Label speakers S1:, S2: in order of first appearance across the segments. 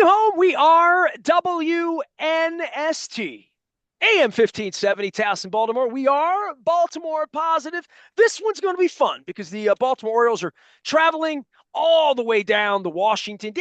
S1: Welcome home. We are WNST. AM 1570, Towson, Baltimore. We are Baltimore positive. This one's going to be fun because the Baltimore Orioles are traveling all the way down to Washington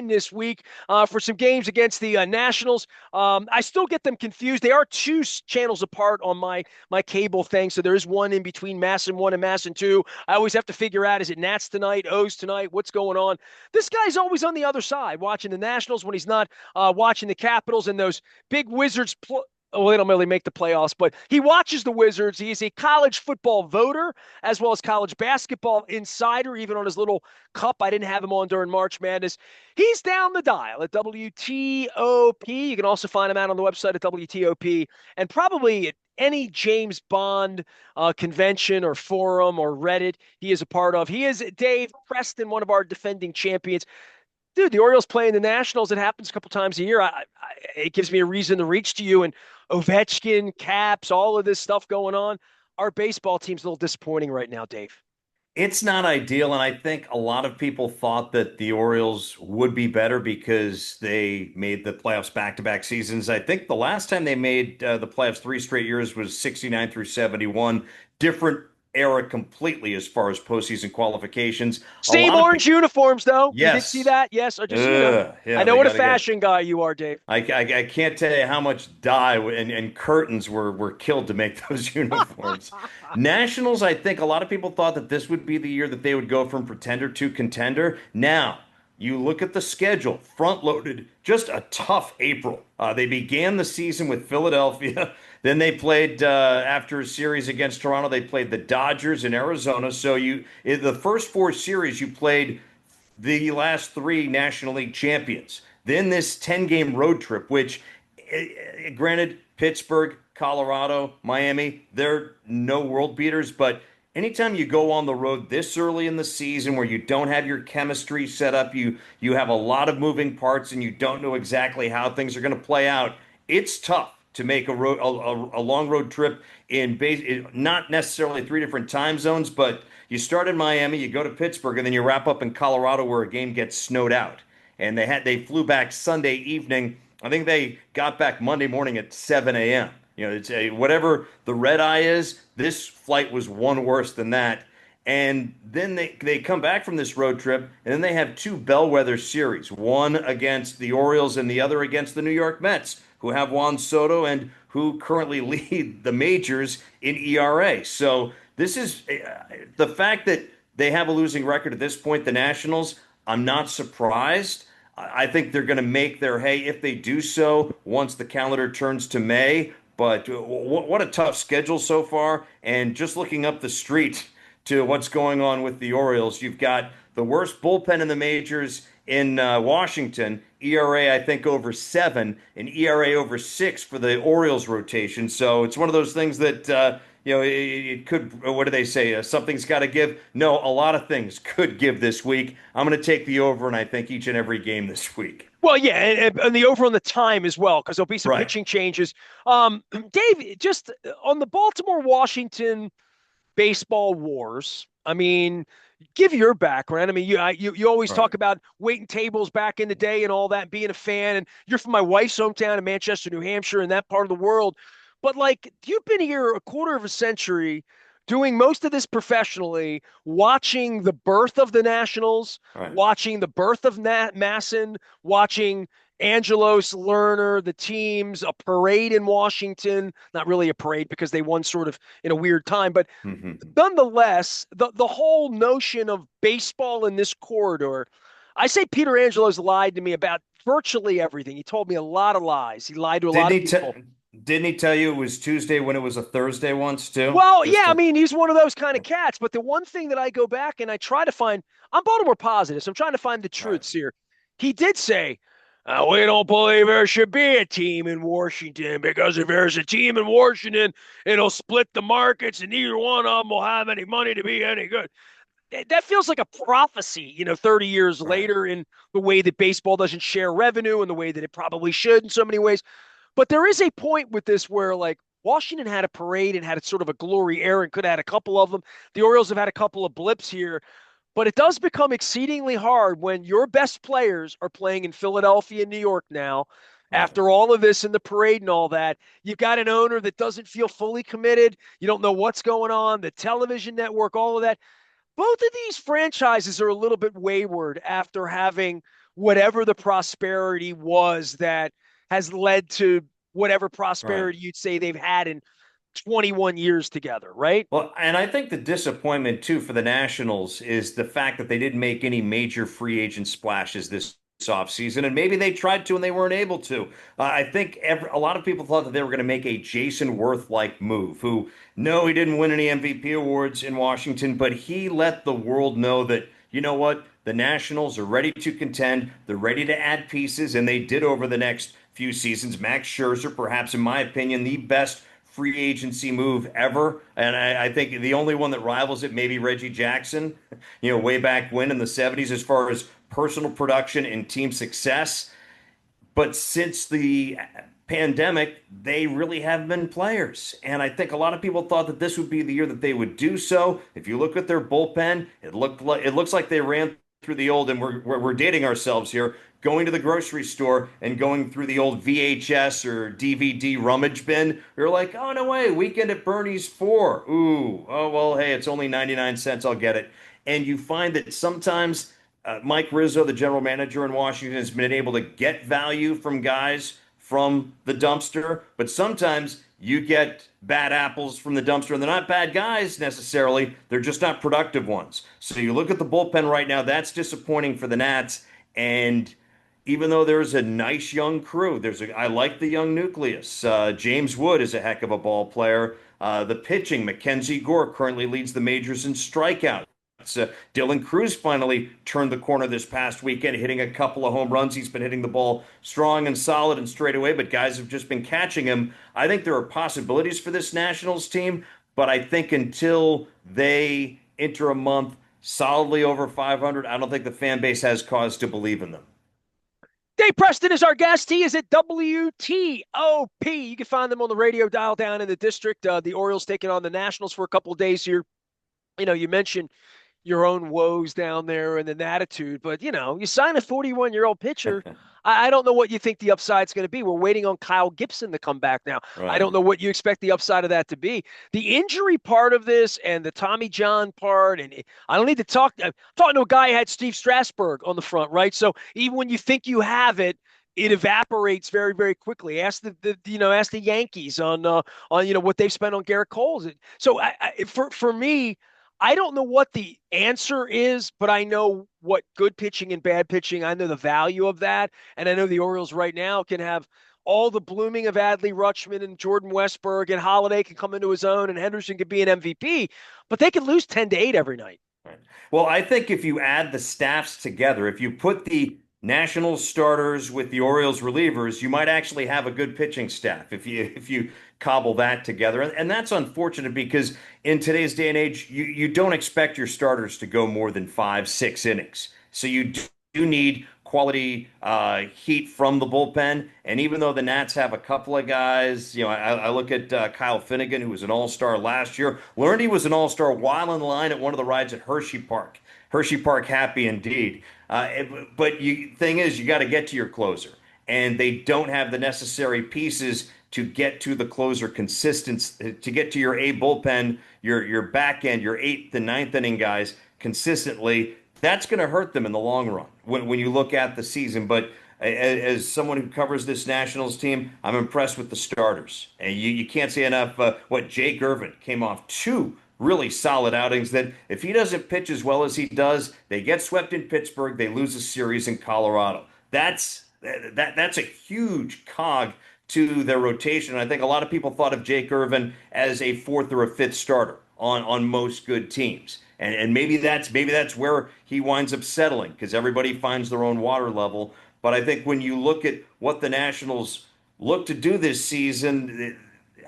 S1: this week for some games against the Nationals. I still get them confused. They are two channels apart on my cable thing, so there is one in between Masson 1 and Masson 2. I always have to figure out, is it Nats tonight, O's tonight, what's going on? This guy's always on the other side watching the Nationals when he's not watching the Capitals and those big Wizards well, they don't really make the playoffs, but he watches the Wizards. He is a college football voter as well as college basketball insider, even on his little cup. I didn't have him on during March Madness. He's down the dial at WTOP. You can also find him out on the website at WTOP and probably at any James Bond convention or forum or Reddit he is a part of. He is Dave Preston, one of our defending champions. Dude, the Orioles playing the Nationals. It happens a couple times a year. It gives me a reason to reach to you. And Ovechkin, Caps, all of this stuff going on. Our baseball team's a little disappointing right now, Dave.
S2: It's not ideal, and I think a lot of people thought that the Orioles would be better because they made the playoffs back-to-back seasons. I think the last time they made the playoffs three straight years was 69 through 71. Different era completely as far as postseason qualifications. A
S1: Same
S2: lot of
S1: orange
S2: people,
S1: uniforms, though. You did see
S2: yes,
S1: that? Yes. Or just. I
S2: yeah,
S1: know
S2: they
S1: what a
S2: got to get.
S1: fashion guy you are, Dave.
S2: I can't tell you how much dye and curtains were killed to make those uniforms. Nationals, I think a lot of people thought that this would be the year that they would go from pretender to contender. Now, you look at the schedule, front loaded, just a tough April. They began the season with Philadelphia. Then they played after a series against Toronto. They played the Dodgers in Arizona. So in the first four series, you played the last three National League champions. Then this 10-game road trip, which, granted, Pittsburgh, Colorado, Miami, they're no world beaters, but anytime you go on the road this early in the season where you don't have your chemistry set up, you have a lot of moving parts and you don't know exactly how things are going to play out, it's tough to make a long road trip in not necessarily three different time zones, but you start in Miami, you go to Pittsburgh, and then you wrap up in Colorado where a game gets snowed out. And they flew back Sunday evening. I think they got back Monday morning at 7 a.m. It's whatever the red eye is. This flight was one worse than that. And then they come back from this road trip, and then they have two bellwether series, one against the Orioles and the other against the New York Mets, who have Juan Soto and who currently lead the majors in ERA. So this is the fact that they have a losing record at this point, the Nationals. I'm not surprised. I think they're going to make their hay if they do so once the calendar turns to May. But what a tough schedule so far. And just looking up the street to what's going on with the Orioles, you've got the worst bullpen in the majors in Washington, ERA, I think, over 7, and ERA over 6 for the Orioles rotation. So it's one of those things that, it could, what do they say? Something's got to give. No, a lot of things could give this week. I'm going to take the over, and I think each and every game this week.
S1: Well, yeah, and the over on the time as well, because there'll be some
S2: Right.
S1: pitching changes. Dave, just on the Baltimore Washington baseball wars. I mean, give your background. I mean, you always
S2: Right.
S1: talk about waiting tables back in the day and all that, being a fan. And you're from my wife's hometown in Manchester, New Hampshire, and that part of the world. But like, you've been here a quarter of a century, doing most of this professionally, watching the birth of the Nationals,
S2: Right.
S1: watching the birth of Nat Masson, watching Angelos, Lerner, the teams, a parade in Washington. Not really a parade because they won sort of in a weird time, but
S2: Mhm.
S1: nonetheless, the whole notion of baseball in this corridor, I say Peter Angelo's lied to me about virtually everything. He told me a lot of lies. He lied to a lot
S2: Didn't
S1: of
S2: he
S1: people.
S2: didn't he tell you it was Tuesday when it was a Thursday once too?
S1: Well,
S2: Just
S1: yeah, I
S2: to,
S1: mean, he's one of those kind of cats. But the one thing that I go back and I try to find, I'm Baltimore positive, so I'm trying to find the
S2: right.
S1: truths here. He did say, we don't believe there should be a team in Washington because if there's a team in Washington, it'll split the markets and neither one of them will have any money to be any good. That feels like a prophecy, 30 years
S2: Right.
S1: later in the way that baseball doesn't share revenue and the way that it probably should in so many ways. But there is a point with this where, like, Washington had a parade and had sort of a glory era and could have had a couple of them. The Orioles have had a couple of blips here. But it does become exceedingly hard when your best players are playing in Philadelphia and New York now.
S2: Right.
S1: After all of this and the parade and all that, you've got an owner that doesn't feel fully committed. You don't know what's going on, the television network, all of that. Both of these franchises are a little bit wayward after having whatever the prosperity was that has led to whatever
S2: Right.
S1: prosperity you'd say they've had in 21 years together, right?
S2: Well, and I think the disappointment too for the Nationals is the fact that they didn't make any major free agent splashes this offseason, and maybe they tried to and they weren't able to. I think a lot of people thought that they were going to make a Jason Worth-like move, who, no, he didn't win any MVP awards in Washington, but he let the world know that, you know what, the Nationals are ready to contend, they're ready to add pieces, and they did over the next few seasons. Max Scherzer, perhaps in my opinion, the best free agency move ever. And I think the only one that rivals it, maybe Reggie Jackson, way back when in the 70s, as far as personal production and team success. But since the pandemic, they really have been players. And I think a lot of people thought that this would be the year that they would do so. If you look at their bullpen, it looks like they ran through the old, and we're dating ourselves here, going to the grocery store and going through the old VHS or DVD rummage bin. We were like, oh, no way, Weekend at Bernie's 4. Ooh, oh, well, hey, it's only 99 cents. I'll get it. And you find that sometimes Mike Rizzo, the general manager in Washington, has been able to get value from guys from the dumpster, but sometimes you get bad apples from the dumpster, and they're not bad guys necessarily. They're just not productive ones. So you look at the bullpen right now, that's disappointing for the Nats. And even though there's a nice young crew, I like the young nucleus. James Wood is a heck of a ball player. The pitching, Mackenzie Gore currently leads the majors in strikeouts. Dylan Cruz finally turned the corner this past weekend, hitting a couple of home runs. He's been hitting the ball strong and solid and straight away, but guys have just been catching him. I think there are possibilities for this Nationals team, but I think until they enter a month solidly over 500, I don't think the fan base has cause to believe in them.
S1: Dave Preston is our guest. He is at WTOP. You can find them on the radio dial down in the district. The Orioles taking on the Nationals for a couple of days here. You mentioned your own woes down there and the Natitude, but you sign a 41-year-old pitcher. I don't know what you think the upside's going to be. We're waiting on Kyle Gibson to come back now. I
S2: Right.
S1: don't know what you expect the upside of that to be. The injury part of this and the Tommy John part, and I don't need to talk. I'm talking to a guy who had Steve Strasburg on the front, right? So even when you think you have it evaporates very, very quickly. Ask ask the Yankees on what they've spent on Garrett Cole. So for me, I don't know what the answer is, but I know what good pitching and bad pitching, I know the value of that. And I know the Orioles right now can have all the blooming of Adley Rutschman and Jordan Westburg, and Holiday can come into his own, and Henderson could be an MVP, but they could lose 10-8 every night.
S2: Right. Well, I think if you add the staffs together, if you put the Nationals starters with the Orioles relievers, you might actually have a good pitching staff if you cobble that together. And that's unfortunate because in today's day and age, you don't expect your starters to go more than 5, 6 innings. So you do need quality heat from the bullpen. And even though the Nats have a couple of guys, I look at Kyle Finnegan, who was an all-star last year, learned he was an all-star while in line at one of the rides at Hershey Park. Hershey Park happy indeed. But thing is, you got to get to your closer, and they don't have the necessary pieces to get to the closer consistency, to get to your A bullpen, your back end, your eighth and ninth inning guys consistently. That's going to hurt them in the long run when you look at the season. But as someone who covers this Nationals team, I'm impressed with the starters. And you can't say enough. What Jake Irvin came off two really solid outings that if he doesn't pitch as well as he does, they get swept in Pittsburgh, they lose a series in Colorado. That's a huge cog to their rotation. I think a lot of people thought of Jake Irvin as a fourth or a fifth starter on most good teams. And maybe that's where he winds up settling because everybody finds their own water level. But I think when you look at what the Nationals look to do this season,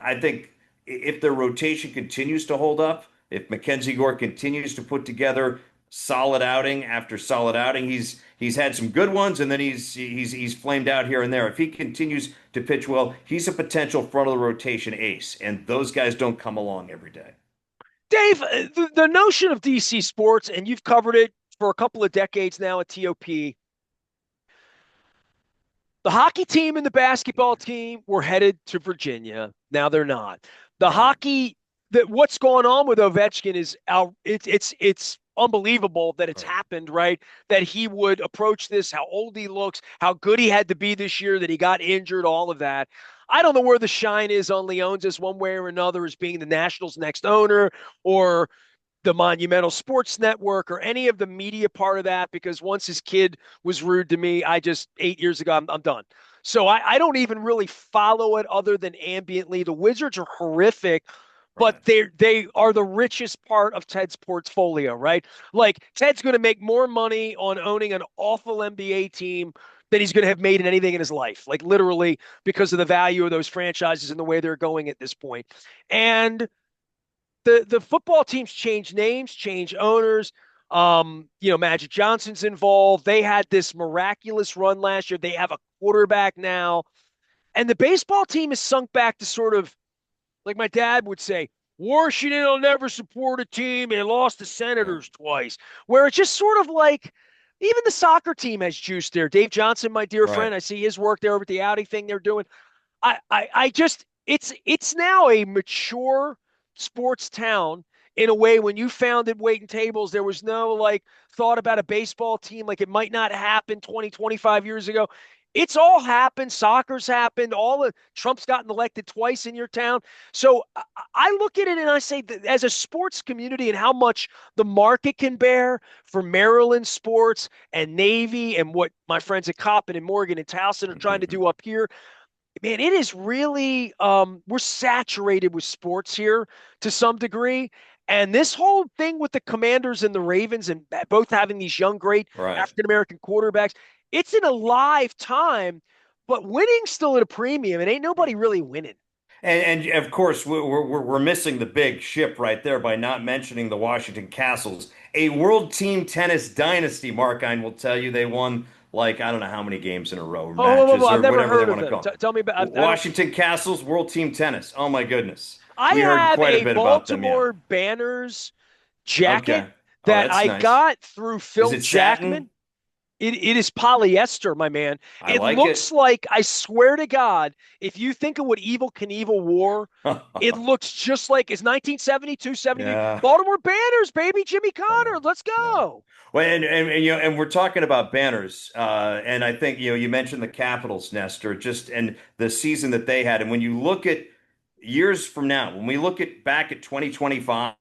S2: I think if their rotation continues to hold up, if Mackenzie Gore continues to put together solid outing after solid outing, he's had some good ones and then he's flamed out here and there. If he continues to pitch well, he's a potential front of the rotation ace, and those guys don't come along every day.
S1: Dave, the notion of DC sports, and you've covered it for a couple of decades now at TOP. The hockey team and the basketball team were headed to Virginia. Now they're not. The
S2: Right.
S1: hockey, that what's going on with Ovechkin is out. It's unbelievable that it's
S2: Right.
S1: happened, right? That he would approach this, how old he looks, how good he had to be this year, that he got injured, all of that. I don't know where the shine is on Leonsis one way or another as being the Nationals' next owner, or the Monumental Sports Network, or any of the media part of that, because once his kid was rude to me, 8 years ago, I'm done. So I don't even really follow it other than ambiently. The Wizards are horrific, but
S2: Right.
S1: they are the richest part of Ted's portfolio, right? Like Ted's going to make more money on owning an awful NBA team than he's going to have made in anything in his life, like literally, because of the value of those franchises and the way they're going at this point. And the football teams change names, change owners. Magic Johnson's involved. They had this miraculous run last year. They have a quarterback now. And the baseball team is sunk back to sort of, like my dad would say, Washington will never support a team. They lost the
S2: Right.
S1: Senators twice, where it's just sort of like, even the soccer team has juice there. Dave Johnson, my dear
S2: Right.
S1: friend, I see his work there with the Audi thing they're doing. I just it's now a mature sports town in a way. When you founded Waiting Tables, there was no like thought about a baseball team like it might not happen 20, 25 years ago. It's all happened. Soccer's happened. All the Trump's gotten elected twice in your town. So I look at it and I say that as a sports community and how much the market can bear for Maryland sports and Navy and what my friends at Coppin and Morgan and Towson are trying to do up here, man, it is really we're saturated with sports here to some degree. And this whole thing with the Commanders and the Ravens and both having these young, great
S2: Right.
S1: African American quarterbacks, it's an alive time, but winning's still at a premium. It ain't nobody really winning.
S2: And of course, we're missing the big ship right there by not mentioning the Washington Castles, a world team tennis dynasty. Markine will tell you they won like I don't know how many games in a row, or
S1: Oh,
S2: matches,
S1: I've
S2: or
S1: never
S2: whatever they
S1: heard of
S2: want to
S1: them.
S2: call.
S1: Tell me about. I don't.
S2: Washington Castles World Team Tennis. Oh my goodness,
S1: I
S2: we heard
S1: have
S2: quite a
S1: a
S2: bit about them. Yeah.
S1: Baltimore Banners jacket
S2: Okay. Oh,
S1: that
S2: that's
S1: I
S2: nice.
S1: got through
S2: Is
S1: Phil
S2: it
S1: Jackman.
S2: satin?
S1: It is polyester, my man.
S2: I
S1: It
S2: like
S1: looks
S2: it.
S1: like, I swear to God, if you think of what Evil Knievel wore, it looks just like it's 1972, 70.
S2: Yeah.
S1: Baltimore Banners, baby, Jimmy
S2: I know.
S1: Connor. Let's
S2: Yeah.
S1: go.
S2: Well, and we're talking about banners, and I think you mentioned the Capitals, Nestor, just and the season that they had, and when you look at years from now, when we look at back at 2025,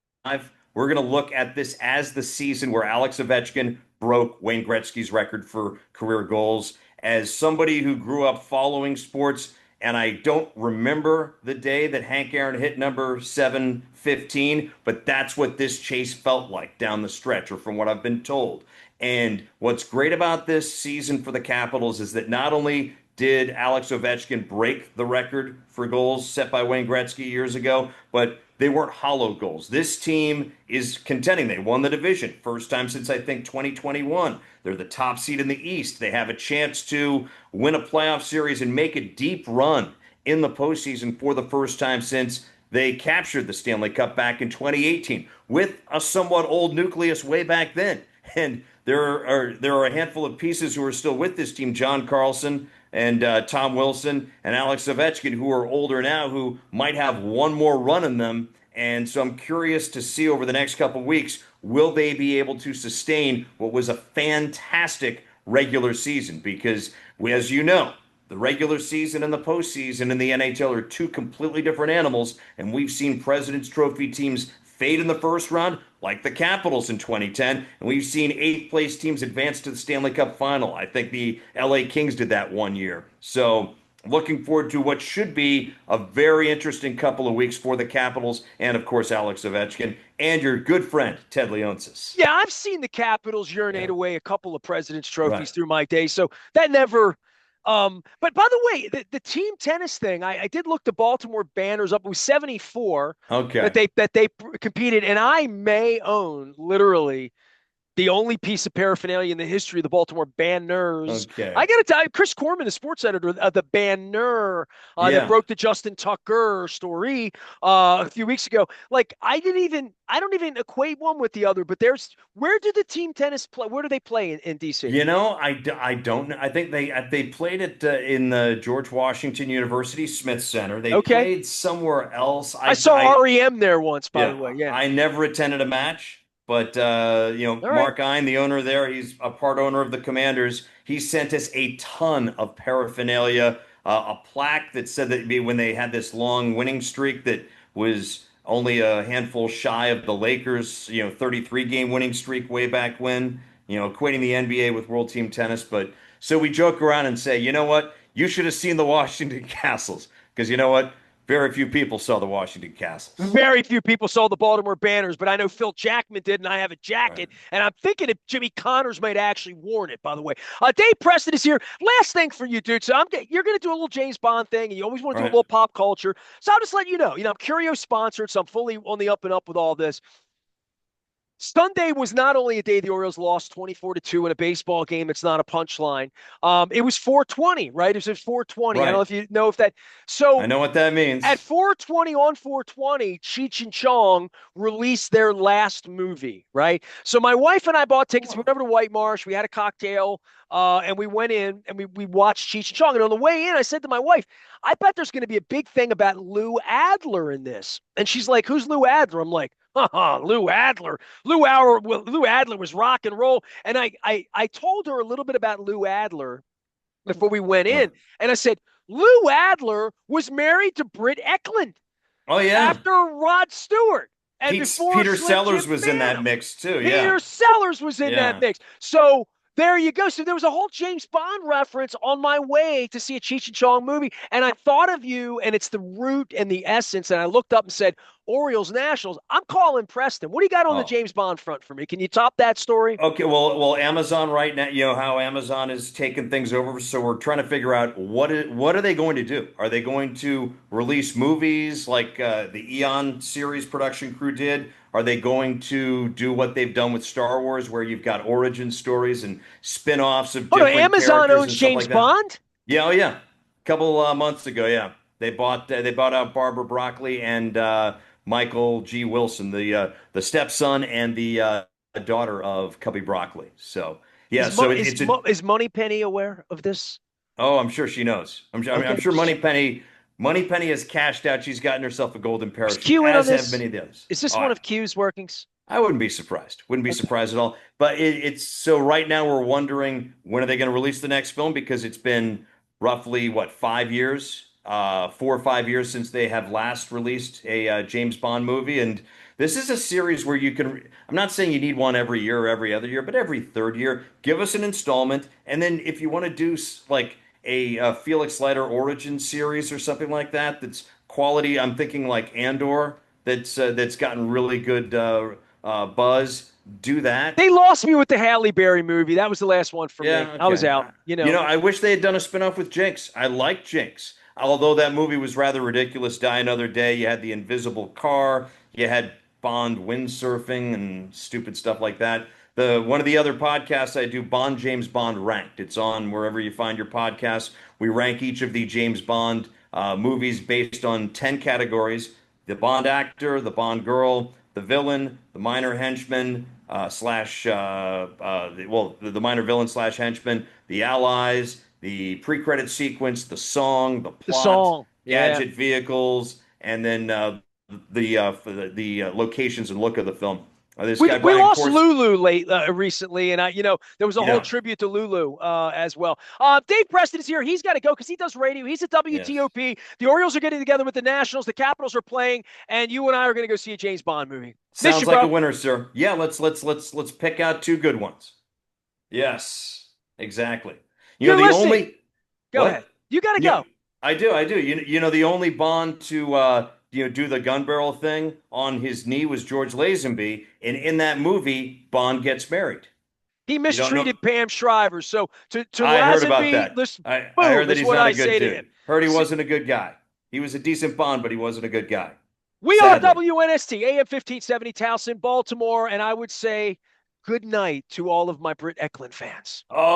S2: we're going to look at this as the season where Alex Ovechkin broke Wayne Gretzky's record for career goals. As somebody who grew up following sports, and I don't remember the day that Hank Aaron hit number 715, but that's what this chase felt like down the stretch, or from what I've been told. And what's great about this season for the Capitals is that not only did Alex Ovechkin break the record for goals set by Wayne Gretzky years ago, but they weren't hollow goals. This team is contending. They won the division, first time since I think 2021. They're the top seed in the East. They have a chance to win a playoff series and make a deep run in the postseason for the first time since they captured the Stanley Cup back in 2018 with a somewhat old nucleus way back then. And there are a handful of pieces who are still with this team: John Carlson and Tom Wilson and Alex Ovechkin, who are older now, who might have one more run in them. And so I'm curious to see over the next couple of weeks, will they be able to sustain what was a fantastic regular season? Because, as you know, the regular season and the postseason in the NHL are two completely different animals, and we've seen President's Trophy teams fade in the first round, like the Capitals in 2010, and we've seen eighth place teams advance to the Stanley Cup final. I think the LA Kings did that one year. So, looking forward to what should be a very interesting couple of weeks for the Capitals and, of course, Alex Ovechkin and your good friend, Ted Leonsis.
S1: Yeah, I've seen the Capitals
S2: Yeah,
S1: urinate away a couple of President's
S2: right.
S1: trophies through my day, so that never. But by the way, the team tennis thing, I did look the Baltimore Banners up. It was 74 that
S2: Okay.
S1: they competed, and I may own literally The only piece of paraphernalia in the history of the Baltimore Banners. I
S2: Okay.
S1: got to tell you, Chris Corman, the sports editor of the Banner, that
S2: Yeah.
S1: broke the Justin Tucker story a few weeks ago. Like, I don't even equate one with the other. But where do the team tennis play? Where do they play in DC?
S2: I don't know. I think they played it in the George Washington University Smith Center. They
S1: Okay,
S2: played somewhere else.
S1: I saw REM there once, by the
S2: Yeah,
S1: way. Yeah.
S2: I never attended a match, but
S1: All right.
S2: Mark Ein, the owner there, he's a part owner of the Commanders. He sent us a ton of paraphernalia, a plaque that said that when they had this long winning streak that was only a handful shy of the Lakers, 33 game winning streak way back when, equating the NBA with World Team Tennis. But so we joke around and say, you know what? You should have seen the Washington Castles because you know what? Very few people saw the Washington Castles.
S1: Very few people saw the Baltimore Banners, but I know Phil Jackman did, and I have a
S2: Right.
S1: jacket. And I'm thinking if Jimmy Connors might actually worn it, by the way. Dave Preston is here. Last thing for you, dude. So you're going to do a little James Bond thing, and you always want to do a
S2: Right.
S1: little pop culture. So I'll just let you know. I'm Curio sponsored, so I'm fully on the up and up with all this. Sunday was not only a day the Orioles lost 24-2 in a baseball game. It's not a punchline. It was 420, right? It was 420. I don't know
S2: Right.
S1: if you know if that.
S2: I
S1: So
S2: know what that
S1: at
S2: means.
S1: 420 on 420, Cheech and Chong released their last movie, right? So my wife and I bought tickets. We
S2: Oh.
S1: went over to White Marsh. We had a cocktail, and we went in and we watched Cheech and Chong. And on the way in, I said to my wife, I bet there's going to be a big thing about Lou Adler in this. And she's like, who's Lou Adler? I'm like, Lou Adler. Lou Adler was rock and roll. And I told her a little bit about Lou Adler before we went
S2: Uh,
S1: in. And I said, Lou Adler was married to Britt Eklund
S2: oh yeah.
S1: after Rod Stewart and before
S2: Peter
S1: Slim Jim
S2: Sellers was in that
S1: Phantom.
S2: mix too. Yeah.
S1: Peter Sellers was in that
S2: Yeah.
S1: mix. So there you go. So there was a whole James Bond reference on my way to see a Cheech and Chong movie. And I thought of you, and it's the root and the essence. And I looked up and said, Orioles Nationals. I'm calling Preston. What do you got on the
S2: Oh.
S1: James Bond front for me? Can you top that story?
S2: Okay, well, Amazon right now, you know how Amazon is taking things over, so we're trying to figure out what are they going to do? Are they going to release movies like the Eon series production crew did? Are they going to do what they've done with Star Wars, where you've got origin stories and spin-offs of
S1: Oh, no,
S2: different
S1: Amazon
S2: characters
S1: owns
S2: and stuff
S1: James
S2: like that?
S1: Bond?
S2: Yeah, oh yeah, a couple months ago, yeah, they bought out Barbara Broccoli and Michael G. Wilson, the stepson and the daughter of Cubby Broccoli. So yeah, so it's a
S1: Is Moneypenny aware of this?
S2: oh, I'm sure she knows. I'm
S1: Okay.
S2: sure Money Penny has cashed out. She's gotten herself a golden
S1: Is
S2: parachute,
S1: Q in on
S2: as have
S1: this?
S2: many of the others.
S1: Is this
S2: Oh,
S1: one of Q's workings?
S2: I wouldn't be surprised. Wouldn't be
S1: Okay.
S2: surprised at all. But it's so right now we're wondering when are they going to release the next film because it's been roughly what 5 years, 4 or 5 years since they have last released a James Bond movie, and this is a series where you can. I'm not saying you need one every year or every other year, but every third year, give us an installment, and then if you want to do like a Felix Leiter origin series or something like that, that's quality. I'm thinking like Andor, that's gotten really good buzz. Do that.
S1: They lost me with the Halle Berry movie. That was the last one for me.
S2: Yeah,
S1: I was
S2: okay.
S1: out.
S2: I wish they had done a spinoff with Jinx. I like Jinx. Although that movie was rather ridiculous, Die Another Day, you had the invisible car, you had Bond windsurfing and stupid stuff like that. The one of the other podcasts I do, Bond James Bond Ranked. It's on wherever you find your podcasts. We rank each of the James Bond movies based on 10 categories: the Bond actor, the Bond girl, the villain, the minor henchman, slash, the minor villain slash henchman, the allies, the pre-credit sequence, the song, the
S1: The
S2: plot,
S1: song. Yeah.
S2: gadget vehicles, and then the locations and look of the film. This
S1: We
S2: guy
S1: we
S2: Brian
S1: lost
S2: Corse,
S1: Lulu recently, and there was a whole
S2: yeah,
S1: tribute to Lulu as well. Dave Preston is here. He's got to go because he does radio. He's at
S2: yes.
S1: WTOP. The Orioles are getting together with the Nationals. The Capitals are playing, and you and I are going to go see a James Bond movie. Miss you,
S2: Sounds like a
S1: bro.
S2: winner, sir. Yeah, let's pick out two good ones. Yes, exactly. You know
S1: You're
S2: the
S1: listening.
S2: only
S1: Go ahead.
S2: what?
S1: You got to
S2: Yeah,
S1: go.
S2: I do. You know the only Bond to do the gun barrel thing on his knee was George Lazenby, and in that movie, Bond gets married.
S1: He
S2: You don't know?
S1: mistreated Pam Shriver. So to
S2: I heard about
S1: Lazenby,
S2: that.
S1: listen,
S2: I
S1: boom
S2: heard that
S1: is
S2: he's
S1: what
S2: not a
S1: I
S2: good
S1: say to him.
S2: dude. Heard he
S1: See,
S2: wasn't a good guy. He was a decent Bond, but he wasn't a good guy.
S1: we are
S2: Sadly.
S1: WNST AM 1570 Towson, Baltimore, and I would say good night to all of my Britt Eklund fans.
S2: Oh,